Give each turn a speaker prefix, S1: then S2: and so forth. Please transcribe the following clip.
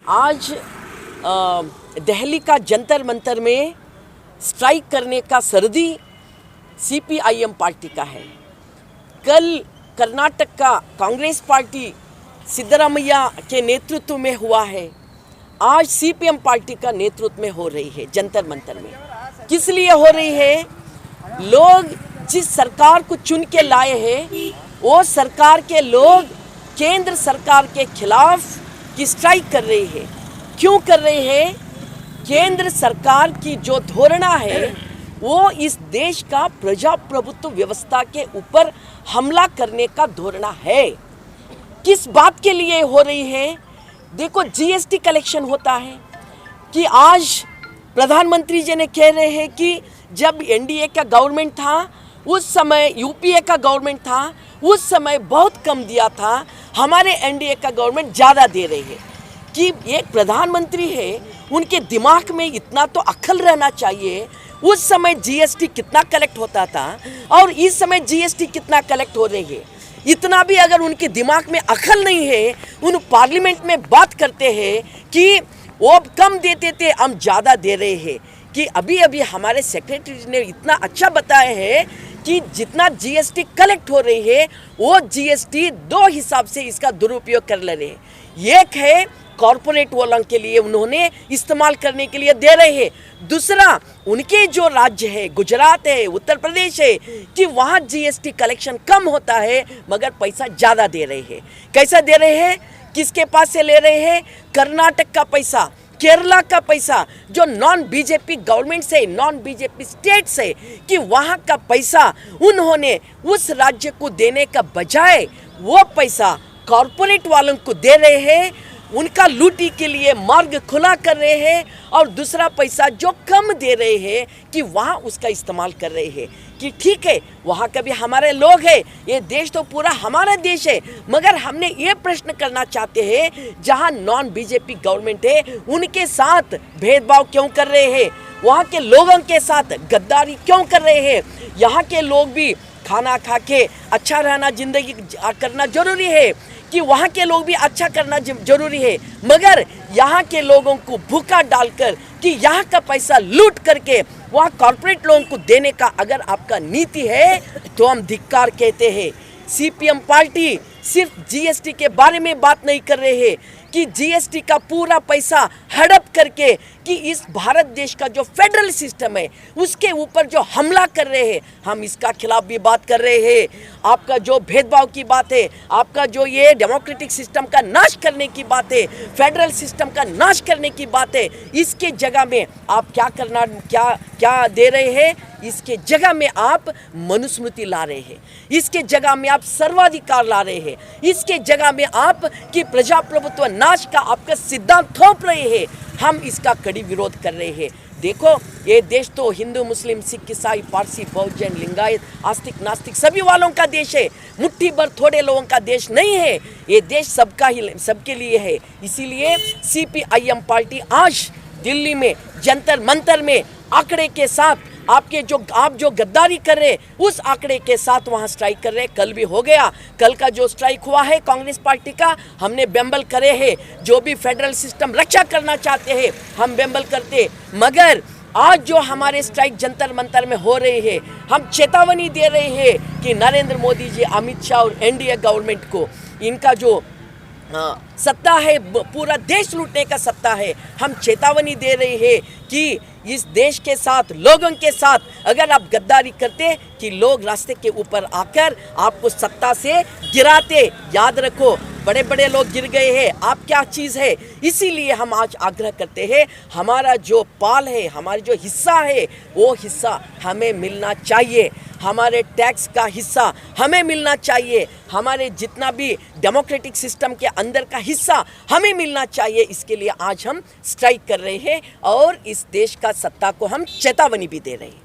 S1: आज दिल्ली का जंतर मंतर में स्ट्राइक करने का सरदी सीपीआईएम पार्टी का है। कल कर्नाटक का कांग्रेस पार्टी सिद्धरामैया के नेतृत्व में हुआ है। आज सीपीएम पार्टी का नेतृत्व में हो रही है जंतर मंतर में। किस लिए हो रही है? लोग जिस सरकार को चुन के लाए हैं वो सरकार के लोग केंद्र सरकार के खिलाफ की स्ट्राइक कर रही है। क्यों कर रही है? केंद्र सरकार की जो धोरणा है वो इस देश का प्रजाप्रभुत्व व्यवस्था के ऊपर हमला करने का धोरणा है। किस बात के लिए हो रही है? देखो, जीएसटी कलेक्शन होता है कि आज प्रधानमंत्री जी ने कह रहे हैं कि जब एनडीए का गवर्नमेंट था उस समय, यूपीए का गवर्नमेंट था उस समय बहुत कम दिया था, हमारे एनडीए का गवर्नमेंट ज़्यादा दे रही है। कि एक प्रधानमंत्री है, उनके दिमाग में इतना तो अक्ल रहना चाहिए। उस समय जीएसटी कितना कलेक्ट होता था और इस समय जीएसटी कितना कलेक्ट हो रही है, इतना भी अगर उनके दिमाग में अक्ल नहीं है, उन पार्लियामेंट में बात करते हैं कि वो कम देते थे हम ज़्यादा दे रहे हैं। कि अभी अभी हमारे सेक्रेटरी ने इतना अच्छा बताया है कि जितना जीएसटी कलेक्ट हो रही है वो जीएसटी दो हिसाब से इसका दुरुपयोग कर ले रहे हैं। एक है कॉरपोरेट वालों के लिए उन्होंने इस्तेमाल करने के लिए दे रहे हैं। दूसरा, उनके जो राज्य है, गुजरात है, उत्तर प्रदेश है, कि वहाँ जीएसटी कलेक्शन कम होता है मगर पैसा ज़्यादा दे रहे हैं। कैसा दे रहे हैं? किसके पास से ले रहे हैं? कर्नाटक का पैसा, केरला का पैसा, जो नॉन बीजेपी गवर्नमेंट से, नॉन बीजेपी स्टेट से, कि वहाँ का पैसा उन्होंने उस राज्य को देने का बजाय वो पैसा कॉरपोरेट वालों को दे रहे हैं। उनका लूटी के लिए मार्ग खुला कर रहे हैं और दूसरा पैसा जो कम दे रहे हैं कि वहाँ उसका इस्तेमाल कर रहे हैं। कि ठीक है, वहाँ का भी हमारे लोग हैं, ये देश तो पूरा हमारा देश है, मगर हमने ये प्रश्न करना चाहते हैं जहाँ नॉन बीजेपी गवर्नमेंट है उनके साथ भेदभाव क्यों कर रहे हैं? वहाँ के लोगों के साथ गद्दारी क्यों कर रहे हैं? यहाँ के लोग भी खाना खा के अच्छा रहना, जिंदगी करना जरूरी है कि वहाँ के लोग भी अच्छा करना जरूरी है, मगर यहाँ के लोगों को भूखा डालकर कि यहाँ का पैसा लूट करके वहाँ कॉर्पोरेट लोगों को देने का अगर आपका नीति है तो हम धिक्कार कहते हैं। सीपीएम पार्टी सिर्फ जीएसटी के बारे में बात नहीं कर रहे हैं कि जीएसटी का पूरा पैसा हड़प करके कि इस भारत देश का जो फेडरल सिस्टम है उसके ऊपर जो हमला कर रहे हैं, हम इसका खिलाफ भी बात कर रहे हैं। आपका जो भेदभाव की बात है, आपका जो ये डेमोक्रेटिक सिस्टम का नाश करने की बात है, फेडरल सिस्टम का नाश करने की बात है, इसके जगह में आप क्या दे रहे हैं? इसके जगह में आप मनुस्मृति ला रहे हैं, इसके जगह में आप सर्वाधिकार ला रहे हैं, इसके जगह में आप कि प्रजाप्रभुत्व नाश का आपका सिद्धांत थोप रहे हैं। हम इसका कड़ी विरोध कर रहे हैं। देखो, ये देश तो हिंदू, मुस्लिम, सिख, ईसाई, पारसी, बहुजन, लिंगायत, आस्तिक, नास्तिक सभी वालों का देश है, मुट्ठी भर थोड़े लोगों का देश नहीं है। ये देश सबके लिए है। इसीलिए सीपीआईएम पार्टी आज दिल्ली में जंतर मंतर में आंकड़े के साथ आप जो गद्दारी कर रहे उस आंकड़े के साथ वहां स्ट्राइक कर रहे। कल भी हो गया, कल का जो स्ट्राइक हुआ है कांग्रेस पार्टी का, हमने बेंबल करे हैं। जो भी फेडरल सिस्टम रक्षा करना चाहते हैं हम बेंबल करते, मगर आज जो हमारे स्ट्राइक जंतर मंतर में हो रहे हैं, हम चेतावनी दे रहे हैं कि नरेंद्र मोदी जी, अमित शाह और एनडीए गवर्नमेंट को इनका जो सत्ता है, पूरा देश लूटने का सत्ता है। हम चेतावनी दे रहे हैं कि इस देश के साथ, लोगों के साथ अगर आप गद्दारी करते कि लोग रास्ते के ऊपर आकर आपको सत्ता से गिराते। याद रखो, बड़े बड़े लोग गिर गए हैं, आप क्या चीज़ है? इसीलिए हम आज आग्रह करते हैं, हमारा जो पाल है, हमारी जो हिस्सा है वो हिस्सा हमें मिलना चाहिए। हमारे टैक्स का हिस्सा हमें मिलना चाहिए। हमारे जितना भी डेमोक्रेटिक सिस्टम के अंदर का हिस्सा हमें मिलना चाहिए। इसके लिए आज हम स्ट्राइक कर रहे हैं और इस देश का सत्ता को हम चेतावनी भी दे रहे हैं।